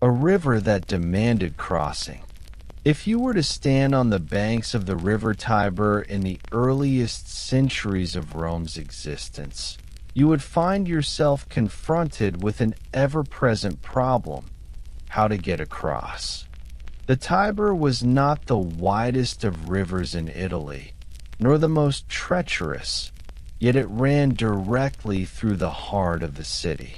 a river that demanded crossing. If you were to stand on the banks of the river Tiber in the earliest centuries of Rome's existence, you would find yourself confronted with an ever-present problem: how to get across. The Tiber was not the widest of rivers in Italy, nor the most treacherous, yet it ran directly through the heart of the city.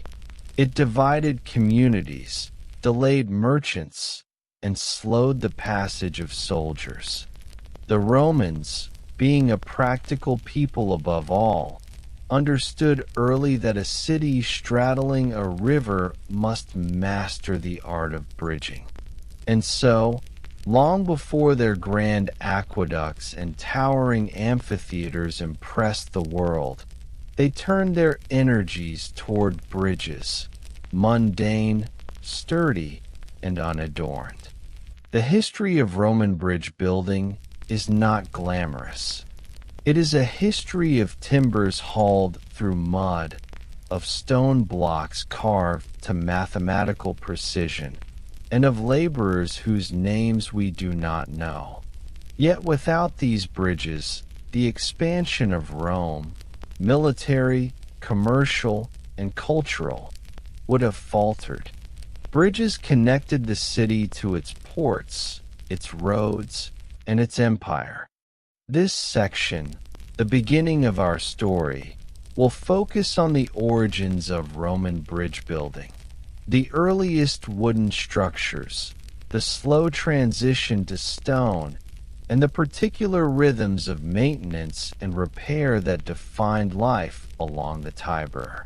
It divided communities, delayed merchants, and slowed the passage of soldiers. The Romans, being a practical people above all, understood early that a city straddling a river must master the art of bridging. And so, long before their grand aqueducts and towering amphitheaters impressed the world, they turned their energies toward bridges, mundane, sturdy, and unadorned. The history of Roman bridge building is not glamorous. It is a history of timbers hauled through mud, of stone blocks carved to mathematical precision, and of laborers whose names we do not know. Yet without these bridges, the expansion of Rome, military, commercial, and cultural, would have faltered. Bridges connected the city to its ports, its roads, and its empire. This section, the beginning of our story, will focus on the origins of Roman bridge building. The earliest wooden structures, the slow transition to stone, and the particular rhythms of maintenance and repair that defined life along the Tiber.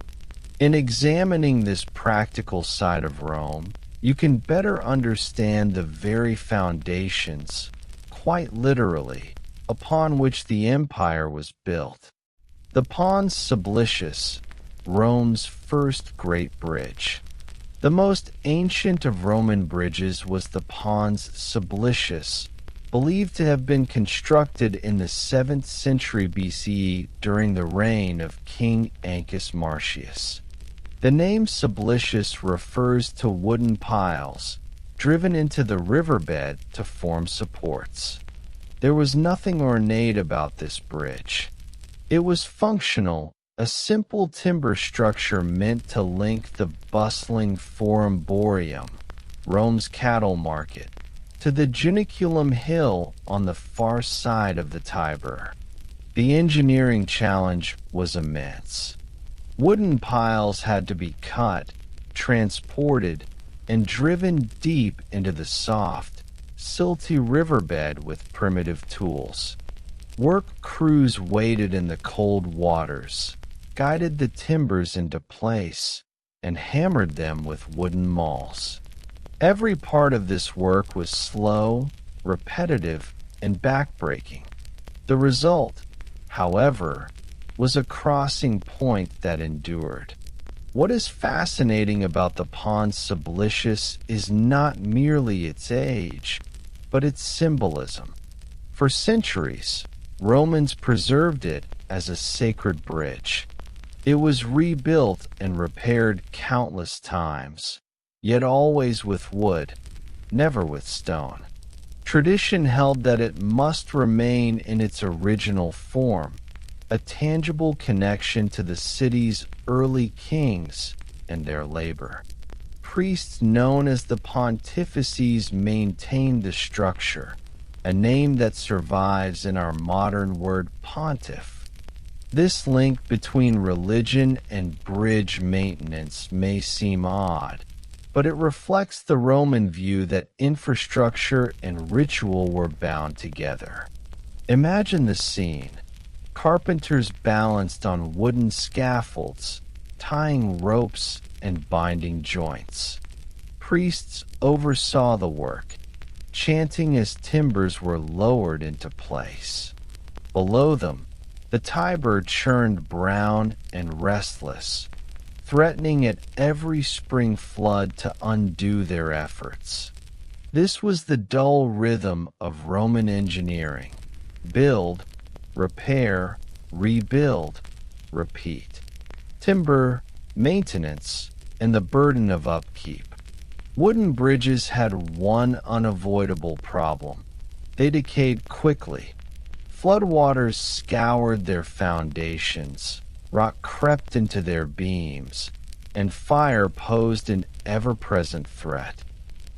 In examining this practical side of Rome, you can better understand the very foundations, quite literally, upon which the empire was built. The Pons Sublicius, Rome's first great bridge. The most ancient of Roman bridges was the Pons Sublicius, believed to have been constructed in the 7th century BCE during the reign of King Ancus Marcius. The name Sublicius refers to wooden piles driven into the riverbed to form supports. There was nothing ornate about this bridge. It was functional, a simple timber structure meant to link the bustling Forum Boarium, Rome's cattle market, to the Juniculum Hill on the far side of the Tiber. The engineering challenge was immense. Wooden piles had to be cut, transported, and driven deep into the soft, silty riverbed with primitive tools. Work crews waded in the cold waters, guided the timbers into place, and hammered them with wooden mauls. Every part of this work was slow, repetitive, and backbreaking. The result, however, was a crossing point that endured. What is fascinating about the Pons Sublicius is not merely its age, but its symbolism. For centuries, Romans preserved it as a sacred bridge. It was rebuilt and repaired countless times, yet always with wood, never with stone. Tradition held that it must remain in its original form, a tangible connection to the city's early kings and their labor. Priests known as the pontifices maintained the structure, a name that survives in our modern word pontiff. This link between religion and bridge maintenance may seem odd, but it reflects the Roman view that infrastructure and ritual were bound together. Imagine the scene. Carpenters balanced on wooden scaffolds, tying ropes and binding joints. Priests oversaw the work, chanting as timbers were lowered into place. Below them, the Tiber churned brown and restless, threatening at every spring flood to undo their efforts. This was the dull rhythm of Roman engineering: build, repair, rebuild, repeat. Timber, maintenance, and the burden of upkeep. Wooden bridges had one unavoidable problem. They decayed quickly. Floodwaters scoured their foundations, rock crept into their beams, and fire posed an ever-present threat.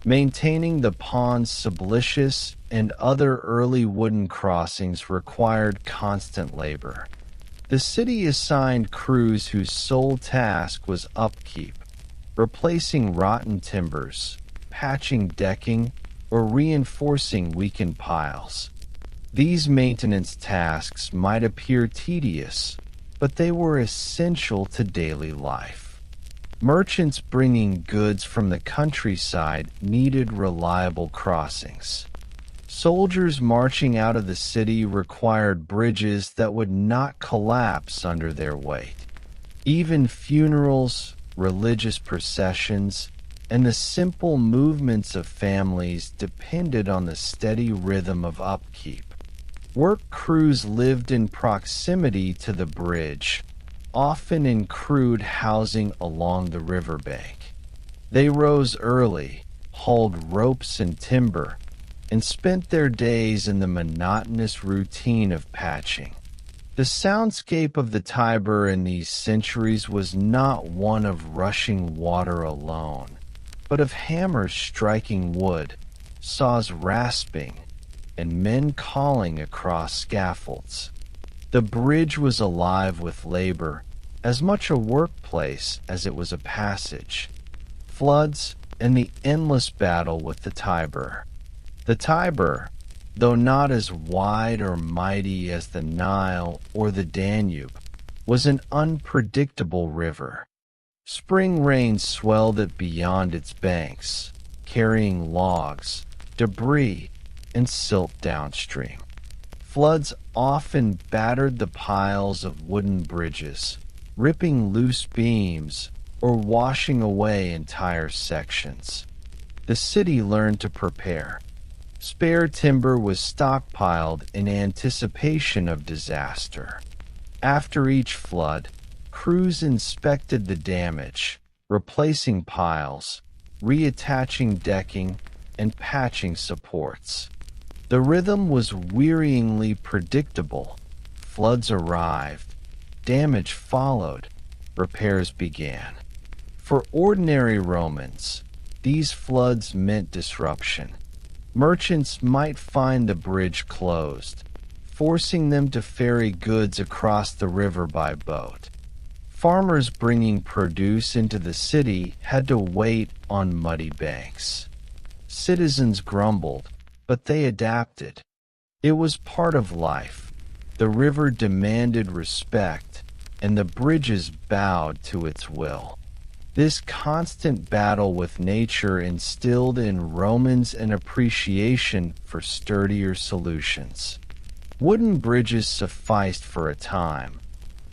Maintaining the pond's sublicious and other early wooden crossings required constant labor. The city assigned crews whose sole task was upkeep, replacing rotten timbers, patching decking, or reinforcing weakened piles. These maintenance tasks might appear tedious, but they were essential to daily life. Merchants bringing goods from the countryside needed reliable crossings. Soldiers marching out of the city required bridges that would not collapse under their weight. Even funerals, religious processions, and the simple movements of families depended on the steady rhythm of upkeep. Work crews lived in proximity to the bridge, often in crude housing along the riverbank. They rose early, hauled ropes and timber, and spent their days in the monotonous routine of patching. The soundscape of the Tiber in these centuries was not one of rushing water alone, but of hammers striking wood, saws rasping, and men calling across scaffolds. The bridge was alive with labor, as much a workplace as it was a passage. Floods and the endless battle with the Tiber. The Tiber, though not as wide or mighty as the Nile or the Danube, was an unpredictable river. Spring rains swelled it beyond its banks, carrying logs, debris, and silt downstream. Floods often battered the piles of wooden bridges, ripping loose beams or washing away entire sections. The city learned to prepare. Spare timber was stockpiled in anticipation of disaster. After each flood, crews inspected the damage, replacing piles, reattaching decking, and patching supports. The rhythm was wearyingly predictable. Floods arrived, damage followed, repairs began. For ordinary Romans, these floods meant disruption. Merchants might find the bridge closed, forcing them to ferry goods across the river by boat. Farmers bringing produce into the city had to wait on muddy banks. Citizens grumbled, but they adapted. It was part of life. The river demanded respect, and the bridges bowed to its will. This constant battle with nature instilled in Romans an appreciation for sturdier solutions. Wooden bridges sufficed for a time,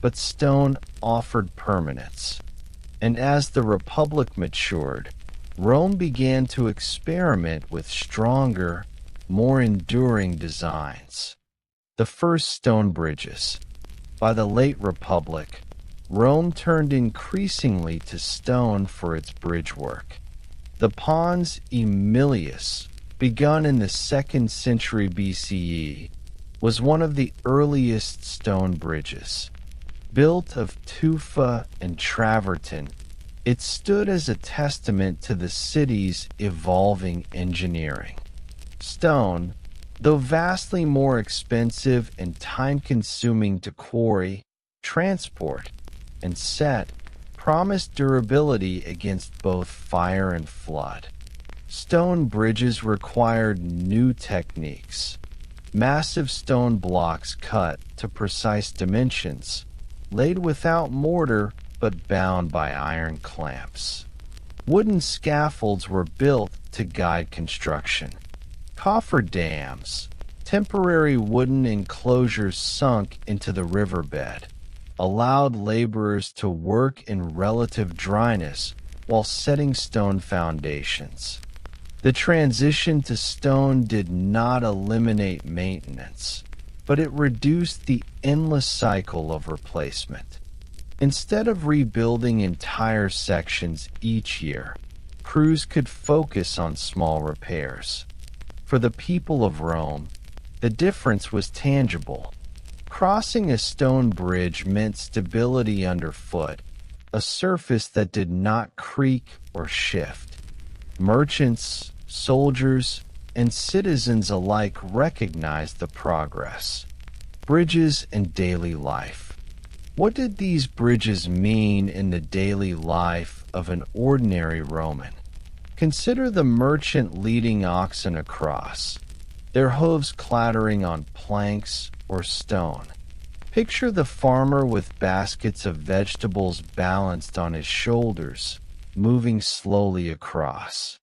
but stone offered permanence. And as the Republic matured, Rome began to experiment with stronger, more enduring designs. The first stone bridges. By the late Republic, Rome turned increasingly to stone for its bridge work. The Pons Aemilius, begun in the 2nd century BCE, was one of the earliest stone bridges. Built of tufa and travertine, it stood as a testament to the city's evolving engineering. Stone, though vastly more expensive and time-consuming to quarry, transport, and set, promised durability against both fire and flood. Stone bridges required new techniques. Massive stone blocks cut to precise dimensions, laid without mortar but bound by iron clamps. Wooden scaffolds were built to guide construction. Cofferdams, temporary wooden enclosures sunk into the riverbed, allowed laborers to work in relative dryness while setting stone foundations. The transition to stone did not eliminate maintenance, but it reduced the endless cycle of replacement. Instead of rebuilding entire sections each year, crews could focus on small repairs. For the people of Rome, the difference was tangible. Crossing a stone bridge meant stability underfoot, a surface that did not creak or shift. Merchants, soldiers, and citizens alike recognized the progress. Bridges in daily life. What did these bridges mean in the daily life of an ordinary Roman? Consider the merchant leading oxen across, their hooves clattering on planks or stone. Picture the farmer with baskets of vegetables balanced on his shoulders, moving slowly across.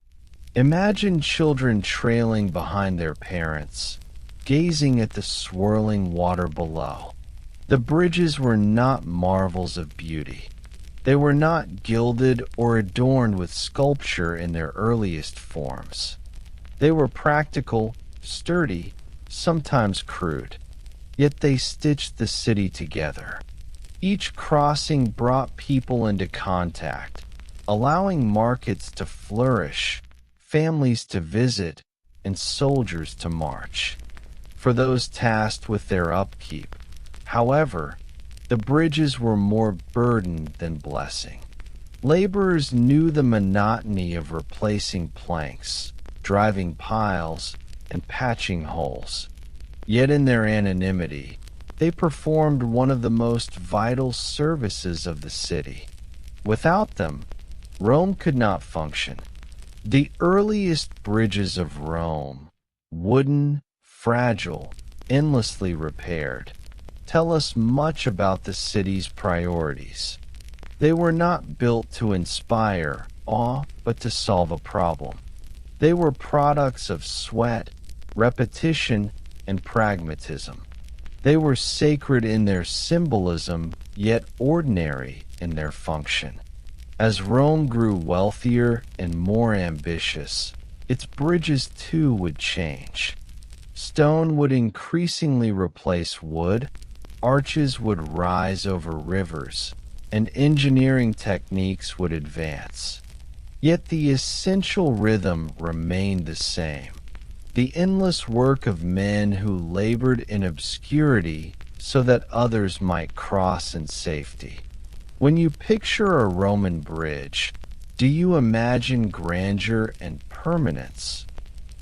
Imagine children trailing behind their parents, gazing at the swirling water below. The bridges were not marvels of beauty. They were not gilded or adorned with sculpture in their earliest forms. They were practical, sturdy, sometimes crude. Yet they stitched the city together. Each crossing brought people into contact, allowing markets to flourish, families to visit, and soldiers to march. For those tasked with their upkeep, however, the bridges were more burden than blessing. Laborers knew the monotony of replacing planks, driving piles, and patching holes. Yet in their anonymity, they performed one of the most vital services of the city. Without them, Rome could not function. The earliest bridges of Rome, wooden, fragile, endlessly repaired, tell us much about the city's priorities. They were not built to inspire awe, but to solve a problem. They were products of sweat, repetition, and pragmatism. They were sacred in their symbolism, yet ordinary in their function. As Rome grew wealthier and more ambitious, its bridges too would change. Stone would increasingly replace wood, arches would rise over rivers, and engineering techniques would advance. Yet the essential rhythm remained the same. The endless work of men who labored in obscurity so that others might cross in safety. When you picture a Roman bridge, do you imagine grandeur and permanence?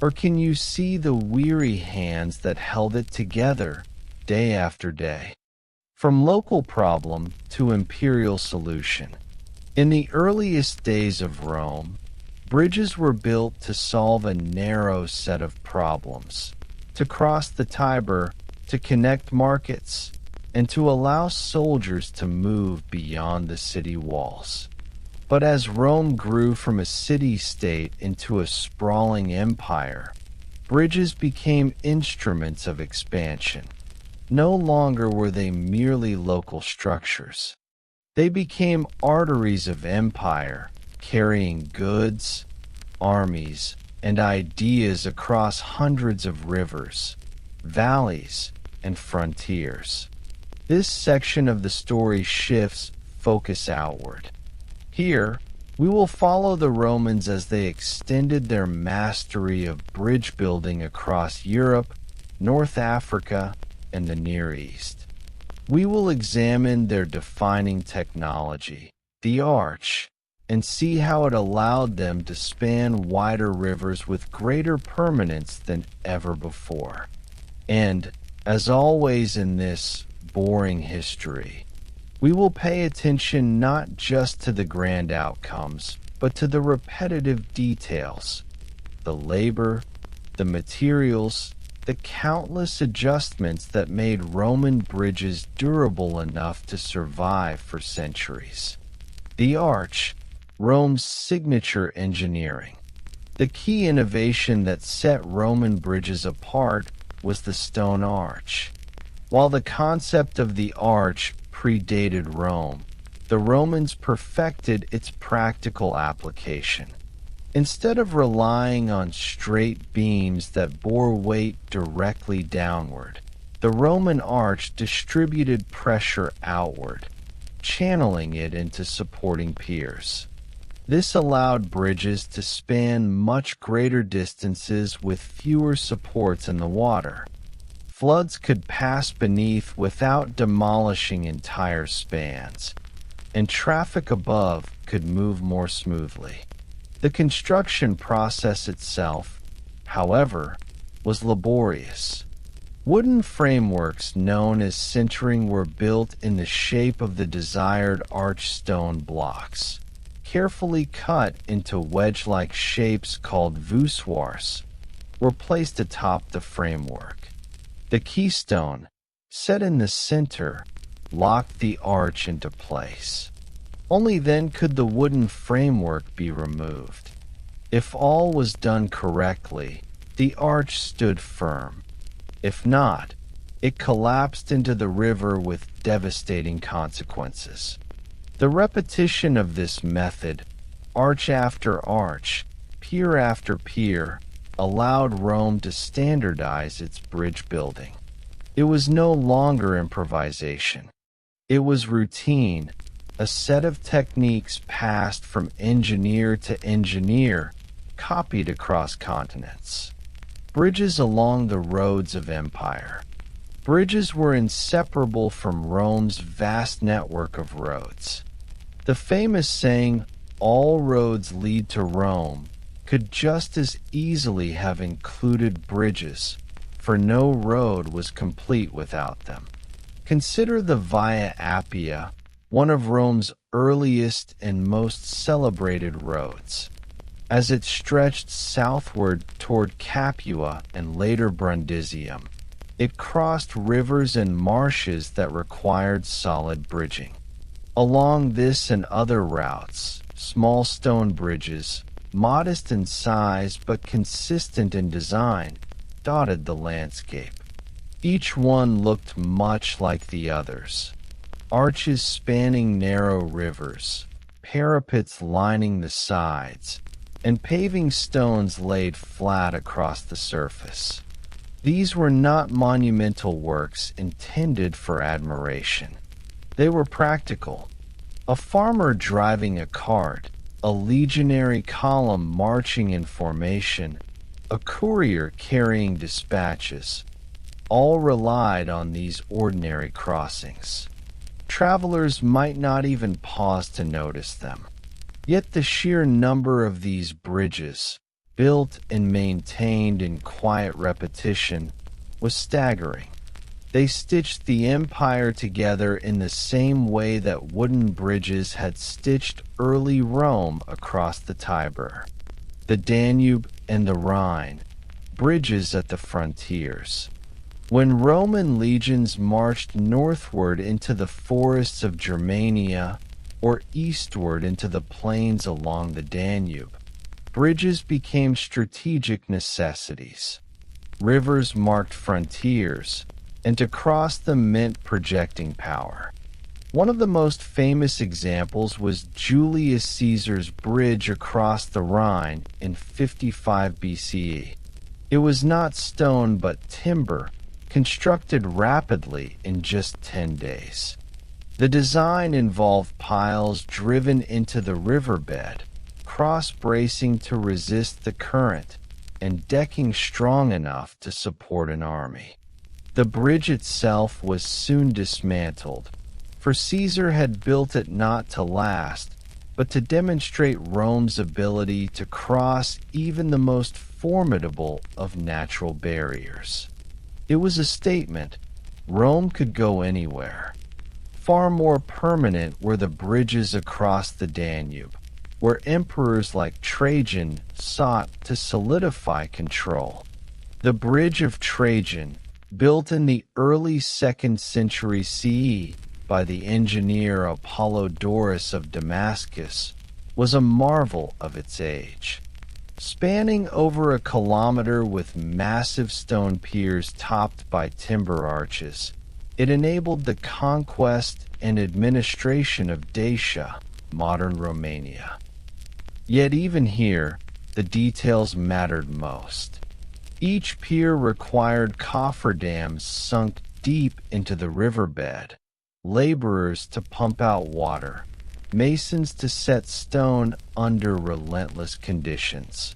Or can you see the weary hands that held it together day after day? From local problem to imperial solution. In the earliest days of Rome, bridges were built to solve a narrow set of problems, to cross the Tiber, to connect markets, and to allow soldiers to move beyond the city walls. But as Rome grew from a city-state into a sprawling empire, bridges became instruments of expansion. No longer were they merely local structures. They became arteries of empire, carrying goods, armies, and ideas across hundreds of rivers, valleys, and frontiers. This section of the story shifts focus outward. Here, we will follow the Romans as they extended their mastery of bridge building across Europe, North Africa, and the Near East. We will examine their defining technology, the arch, and see how it allowed them to span wider rivers with greater permanence than ever before. And, as always in this boring history, we will pay attention not just to the grand outcomes, but to the repetitive details, the labor, the materials, the countless adjustments that made Roman bridges durable enough to survive for centuries. The arch, Rome's signature engineering. The key innovation that set Roman bridges apart was the stone arch. While the concept of the arch predated Rome, the Romans perfected its practical application. Instead of relying on straight beams that bore weight directly downward, the Roman arch distributed pressure outward, channeling it into supporting piers. This allowed bridges to span much greater distances with fewer supports in the water. Floods could pass beneath without demolishing entire spans, and traffic above could move more smoothly. The construction process itself, however, was laborious. Wooden frameworks known as centering were built in the shape of the desired arch stone blocks, carefully cut into wedge-like shapes called voussoirs, were placed atop the framework. The keystone, set in the center, locked the arch into place. Only then could the wooden framework be removed. If all was done correctly, the arch stood firm. If not, it collapsed into the river with devastating consequences. The repetition of this method, arch after arch, pier after pier, allowed Rome to standardize its bridge building. It was no longer improvisation. It was routine, a set of techniques passed from engineer to engineer, copied across continents. Bridges along the roads of empire. Bridges were inseparable from Rome's vast network of roads. The famous saying, "All roads lead to Rome," could just as easily have included bridges, for no road was complete without them. Consider the Via Appia, one of Rome's earliest and most celebrated roads. As it stretched southward toward Capua and later Brundisium, it crossed rivers and marshes that required solid bridging. Along this and other routes, small stone bridges, modest in size but consistent in design, dotted the landscape. Each one looked much like the others. Arches spanning narrow rivers, parapets lining the sides, and paving stones laid flat across the surface. These were not monumental works intended for admiration. They were practical. A farmer driving a cart, a legionary column marching in formation, a courier carrying dispatches, all relied on these ordinary crossings. Travelers might not even pause to notice them. Yet the sheer number of these bridges, built and maintained in quiet repetition, was staggering. They stitched the empire together in the same way that wooden bridges had stitched early Rome across the Tiber, the Danube, and the Rhine, bridges at the frontiers. When Roman legions marched northward into the forests of Germania or eastward into the plains along the Danube, bridges became strategic necessities. Rivers marked frontiers, and to cross them meant projecting power. One of the most famous examples was Julius Caesar's bridge across the Rhine in 55 BCE. It was not stone but timber, constructed rapidly in just 10 days. The design involved piles driven into the riverbed, cross-bracing to resist the current, and decking strong enough to support an army. The bridge itself was soon dismantled, for Caesar had built it not to last, but to demonstrate Rome's ability to cross even the most formidable of natural barriers. It was a statement. Rome could go anywhere. Far more permanent were the bridges across the Danube, where emperors like Trajan sought to solidify control. The Bridge of Trajan, built in the early 2nd century CE by the engineer Apollodorus of Damascus, was a marvel of its age. Spanning over a kilometer with massive stone piers topped by timber arches, it enabled the conquest and administration of Dacia, modern Romania. Yet even here, the details mattered most. Each pier required cofferdams sunk deep into the riverbed, laborers to pump out water, masons to set stone under relentless conditions.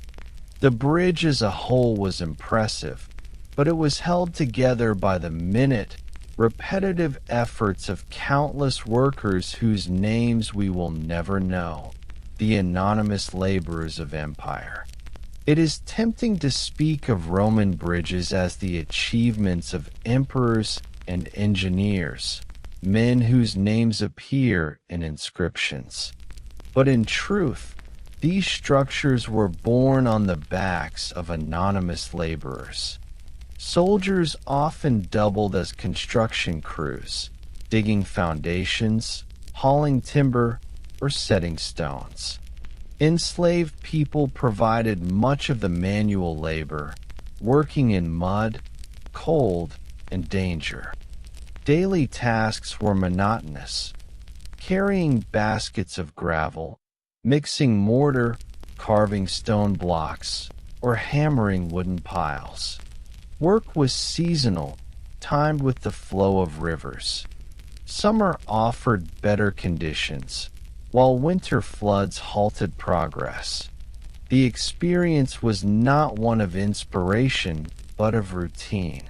The bridge as a whole was impressive, but it was held together by the minute, repetitive efforts of countless workers whose names we will never know, the anonymous laborers of empire. It is tempting to speak of Roman bridges as the achievements of emperors and engineers, men whose names appear in inscriptions. But in truth, these structures were born on the backs of anonymous laborers. Soldiers often doubled as construction crews, digging foundations, hauling timber, or setting stones. Enslaved people provided much of the manual labor, working in mud, cold, and danger. Daily tasks were monotonous, carrying baskets of gravel, mixing mortar, carving stone blocks, or hammering wooden piles. Work was seasonal, timed with the flow of rivers. Summer offered better conditions, while winter floods halted progress. The experience was not one of inspiration, but of routine.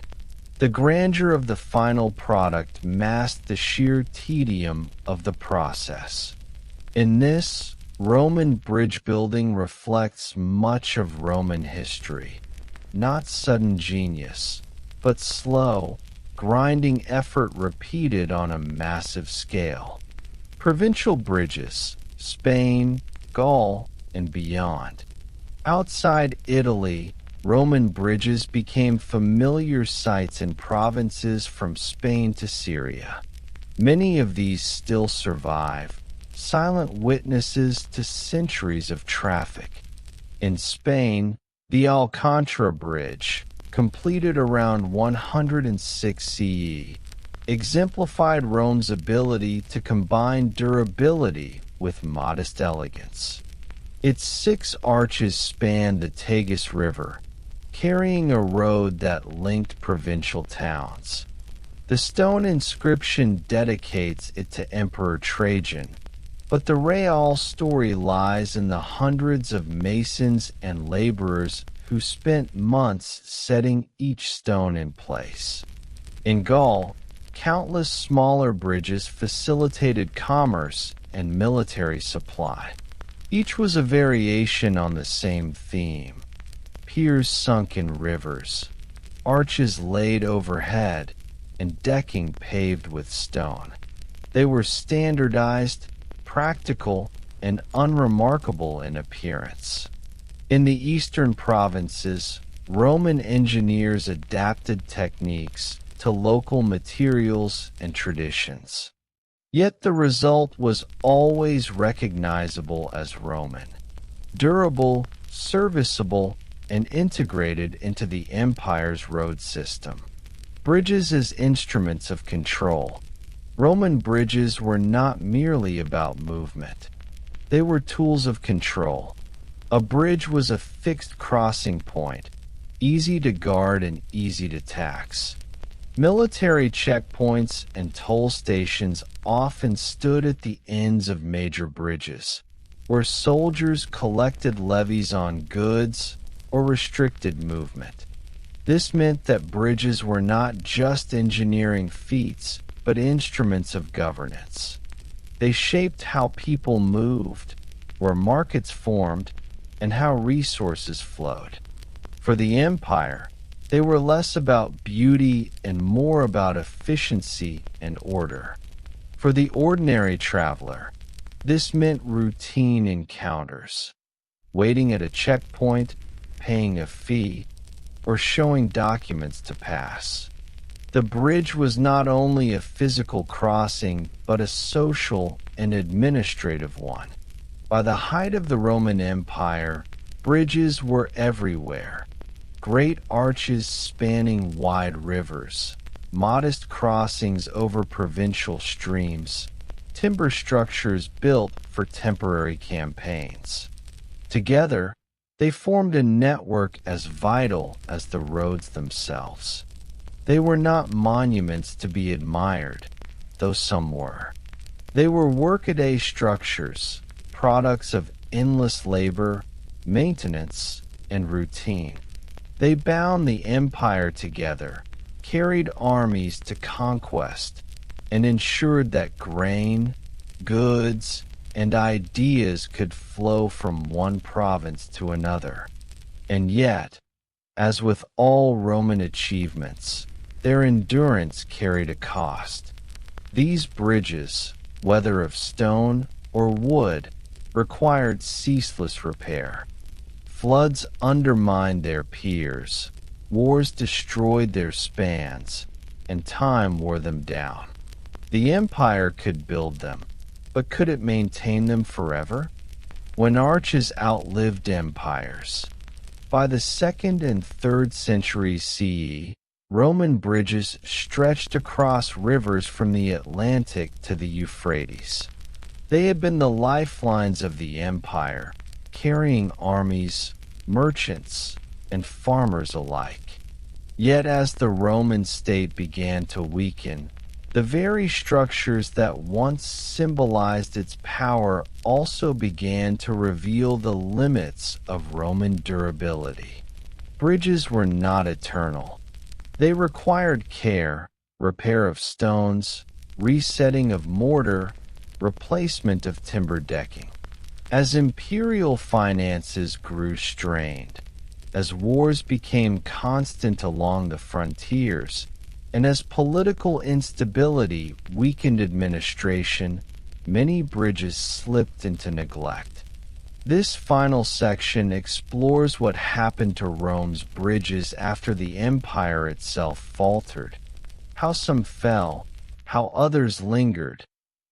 The grandeur of the final product masked the sheer tedium of the process. In this, Roman bridge building reflects much of Roman history. Not sudden genius, but slow, grinding effort repeated on a massive scale. Provincial bridges, Spain, Gaul, and beyond. Outside Italy, Roman bridges became familiar sights in provinces from Spain to Syria. Many of these still survive, silent witnesses to centuries of traffic. In Spain, the Alcantara Bridge, completed around 106 CE, exemplified Rome's ability to combine durability with modest elegance. Its 6 arches spanned the Tagus River, carrying a road that linked provincial towns. The stone inscription dedicates it to Emperor Trajan, but the real story lies in the hundreds of masons and laborers who spent months setting each stone in place. In Gaul, countless smaller bridges facilitated commerce and military supply. Each was a variation on the same theme: piers sunk in rivers, arches laid overhead, and decking paved with stone. They were standardized, practical, and unremarkable in appearance. In the eastern provinces, Roman engineers adapted techniques to local materials and traditions. Yet the result was always recognizable as Roman: durable, serviceable, and integrated into the empire's road system. Bridges as instruments of control. Roman bridges were not merely about movement. They were tools of control. A bridge was a fixed crossing point, easy to guard and easy to tax. Military checkpoints and toll stations often stood at the ends of major bridges, where soldiers collected levies on goods or restricted movement. This meant that bridges were not just engineering feats, but instruments of governance. They shaped how people moved, where markets formed, and how resources flowed. For the empire, they were less about beauty and more about efficiency and order. For the ordinary traveler, this meant routine encounters, waiting at a checkpoint, paying a fee, or showing documents to pass. The bridge was not only a physical crossing, but a social and administrative one. By the height of the Roman Empire, bridges were everywhere. Great arches spanning wide rivers, modest crossings over provincial streams, timber structures built for temporary campaigns. Together, they formed a network as vital as the roads themselves. They were not monuments to be admired, though some were. They were workaday structures, products of endless labor, maintenance, and routine. They bound the empire together, carried armies to conquest, and ensured that grain, goods, and ideas could flow from one province to another. And yet, as with all Roman achievements, their endurance carried a cost. These bridges, whether of stone or wood, required ceaseless repair. Floods undermined their piers, wars destroyed their spans, and time wore them down. The empire could build them, but could it maintain them forever? When arches outlived empires. By the 2nd and 3rd centuries CE, Roman bridges stretched across rivers from the Atlantic to the Euphrates. They had been the lifelines of the empire, carrying armies, merchants, and farmers alike. Yet as the Roman state began to weaken, the very structures that once symbolized its power also began to reveal the limits of Roman durability. Bridges were not eternal. They required care, repair of stones, resetting of mortar, replacement of timber decking. As imperial finances grew strained, as wars became constant along the frontiers, and as political instability weakened administration, many bridges slipped into neglect. This final section explores what happened to Rome's bridges after the empire itself faltered, how some fell, how others lingered,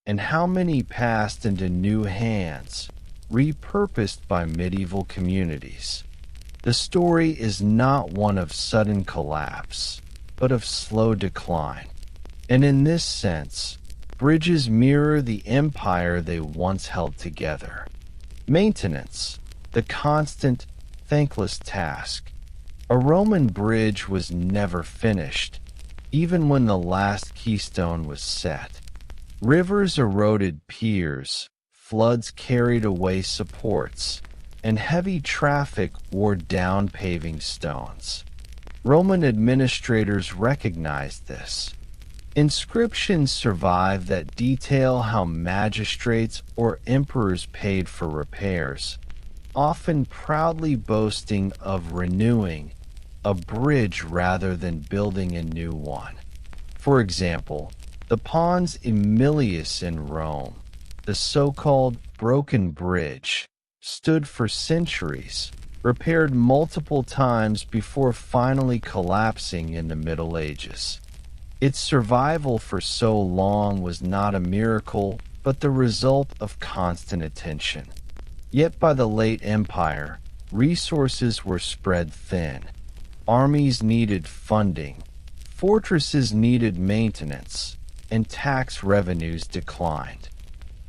and how many passed into new hands, repurposed by medieval communities. The story is not one of sudden collapse, but of slow decline. And in this sense, bridges mirror the empire they once held together. Maintenance, the constant, thankless task. A Roman bridge was never finished, even when the last keystone was set. Rivers eroded piers, floods carried away supports, and heavy traffic wore down paving stones. Roman administrators recognized this. Inscriptions survive that detail how magistrates or emperors paid for repairs, often proudly boasting of renewing a bridge rather than building a new one. For example, the Pons Aemilius in Rome, the so-called Broken Bridge, stood for centuries, repaired multiple times before finally collapsing in the Middle Ages. Its survival for so long was not a miracle, but the result of constant attention. Yet by the late Empire, resources were spread thin. Armies needed funding, fortresses needed maintenance, and tax revenues declined.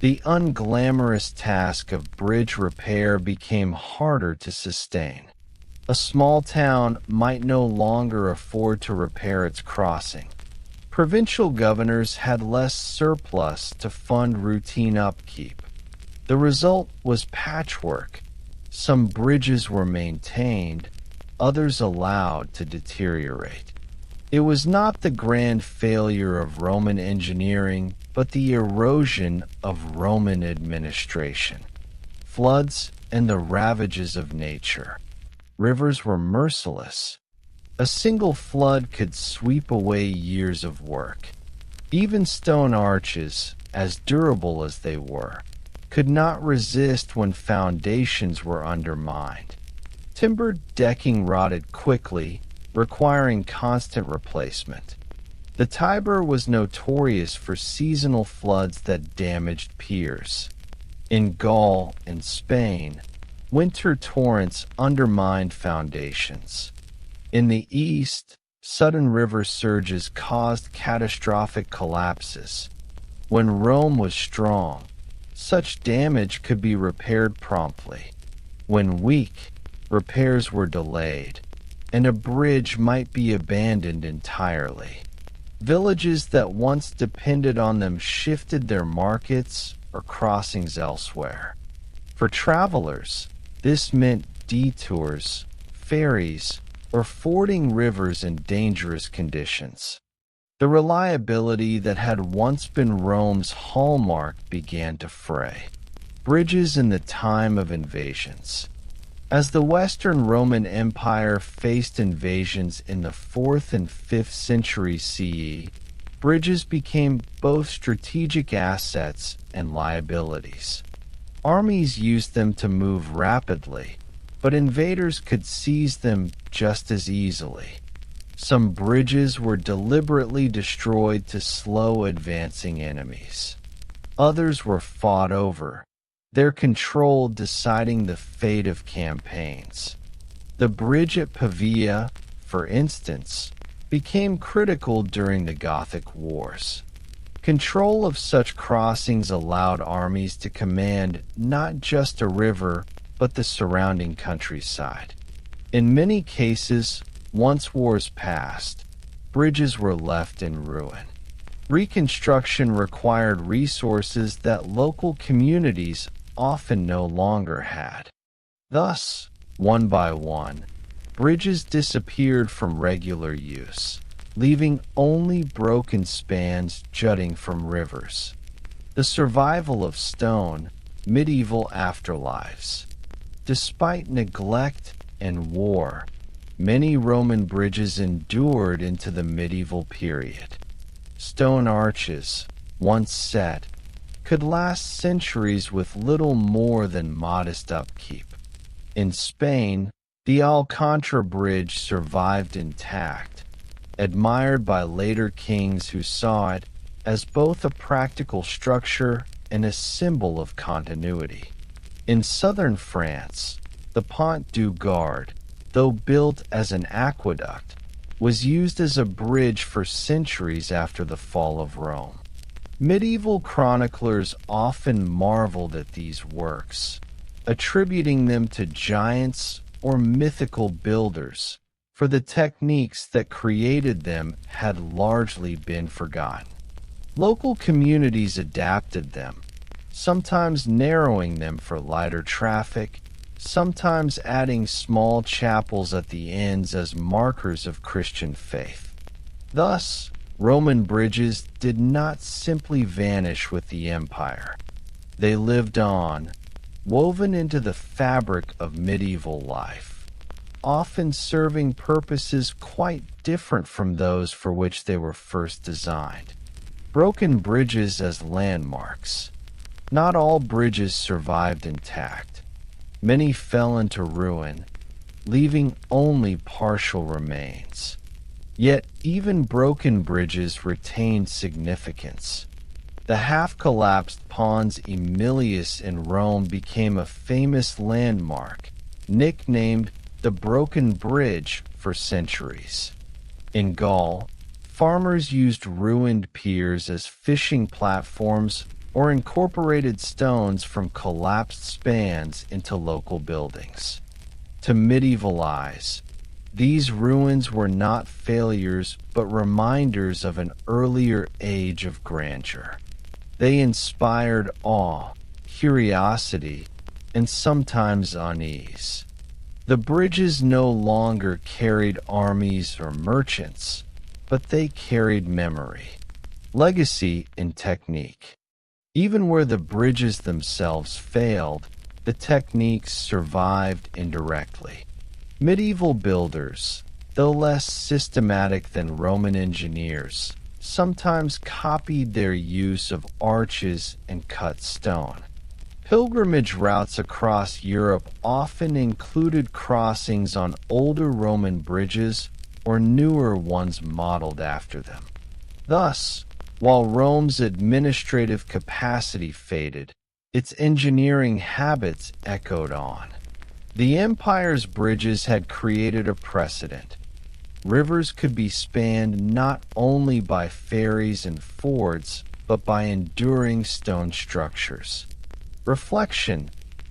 The unglamorous task of bridge repair became harder to sustain. A small town might no longer afford to repair its crossing. Provincial governors had less surplus to fund routine upkeep. The result was patchwork. Some bridges were maintained, others allowed to deteriorate. It was not the grand failure of Roman engineering, but the erosion of Roman administration. Floods and the ravages of nature. Rivers were merciless. A single flood could sweep away years of work. Even stone arches, as durable as they were, could not resist when foundations were undermined. Timber decking rotted quickly, requiring constant replacement. The Tiber was notorious for seasonal floods that damaged piers. In Gaul and Spain, winter torrents undermined foundations. In the east, sudden river surges caused catastrophic collapses. When Rome was strong, such damage could be repaired promptly. When weak, repairs were delayed, and a bridge might be abandoned entirely. Villages that once depended on them shifted their markets or crossings elsewhere. For travelers, this meant detours, ferries, or fording rivers in dangerous conditions. The reliability that had once been Rome's hallmark began to fray. Bridges in the time of invasions. As the Western Roman Empire faced invasions in the 4th and 5th centuries CE, bridges became both strategic assets and liabilities. Armies used them to move rapidly, but invaders could seize them just as easily. Some bridges were deliberately destroyed to slow advancing enemies. Others were fought over, their control deciding the fate of campaigns. The bridge at Pavia, for instance, became critical during the Gothic Wars. Control of such crossings allowed armies to command not just a river, but the surrounding countryside. In many cases, once wars passed, bridges were left in ruin. Reconstruction required resources that local communities often no longer had. Thus, one by one, bridges disappeared from regular use, leaving only broken spans jutting from rivers. The survival of stone, medieval afterlives. Despite neglect and war, many Roman bridges endured into the medieval period. Stone arches, once set, could last centuries with little more than modest upkeep. In Spain, the Alcantara Bridge survived intact, admired by later kings who saw it as both a practical structure and a symbol of continuity. In southern France, the Pont du Gard, though built as an aqueduct, was used as a bridge for centuries after the fall of Rome. Medieval chroniclers often marveled at these works, attributing them to giants or mythical builders, for the techniques that created them had largely been forgotten. Local communities adapted them, sometimes narrowing them for lighter traffic, sometimes adding small chapels at the ends as markers of Christian faith. Thus, Roman bridges did not simply vanish with the empire. They lived on, woven into the fabric of medieval life, often serving purposes quite different from those for which they were first designed. Broken bridges as landmarks. Not all bridges survived intact. Many fell into ruin, leaving only partial remains. Yet even broken bridges retained significance. The half-collapsed Pons Aemilius in Rome became a famous landmark, nicknamed the Broken Bridge for centuries. In Gaul, farmers used ruined piers as fishing platforms or incorporated stones from collapsed spans into local buildings. To medieval eyes, these ruins were not failures but reminders of an earlier age of grandeur. They inspired awe, curiosity, and sometimes unease. The bridges no longer carried armies or merchants, but they carried memory, legacy, and technique. Even where the bridges themselves failed, the techniques survived indirectly. Medieval builders, though less systematic than Roman engineers, sometimes copied their use of arches and cut stone. Pilgrimage routes across Europe often included crossings on older Roman bridges or newer ones modeled after them. Thus, while Rome's administrative capacity faded, its engineering habits echoed on. The empire's bridges had created a precedent. Rivers could be spanned not only by ferries and fords, but by enduring stone structures. Reflection: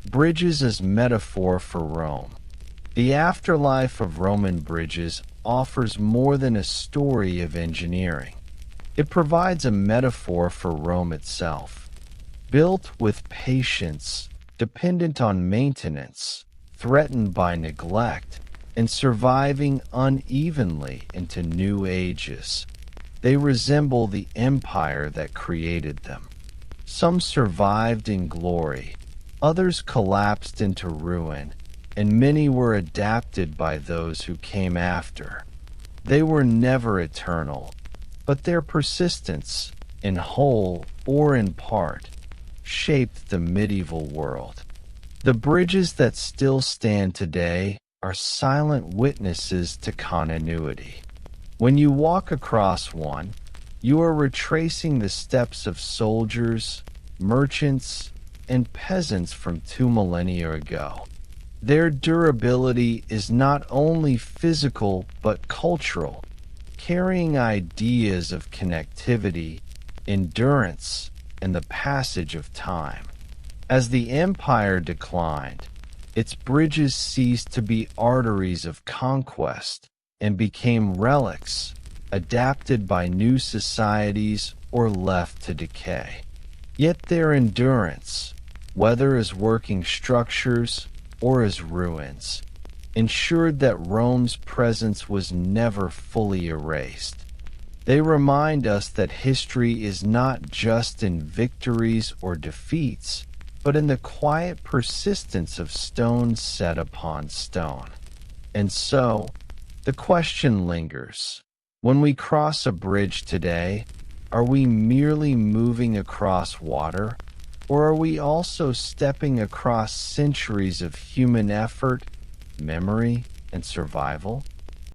bridges as metaphor for Rome. The afterlife of Roman bridges offers more than a story of engineering. It provides a metaphor for Rome itself, built with patience, dependent on maintenance, threatened by neglect, and surviving unevenly into new ages. They resemble the empire that created them. Some survived in glory, others collapsed into ruin, and many were adapted by those who came after. They were never eternal, but their persistence, in whole or in part, shaped the medieval world. The bridges that still stand today are silent witnesses to continuity. When you walk across one, you are retracing the steps of soldiers, merchants, and peasants from 2 millennia ago. Their durability is not only physical but cultural, carrying ideas of connectivity, endurance, and the passage of time. As the empire declined, its bridges ceased to be arteries of conquest and became relics, adapted by new societies or left to decay. Yet their endurance, whether as working structures or as ruins, ensured that Rome's presence was never fully erased. They remind us that history is not just in victories or defeats, but in the quiet persistence of stone set upon stone. And so, the question lingers. When we cross a bridge today, are we merely moving across water, or are we also stepping across centuries of human effort, memory, and survival?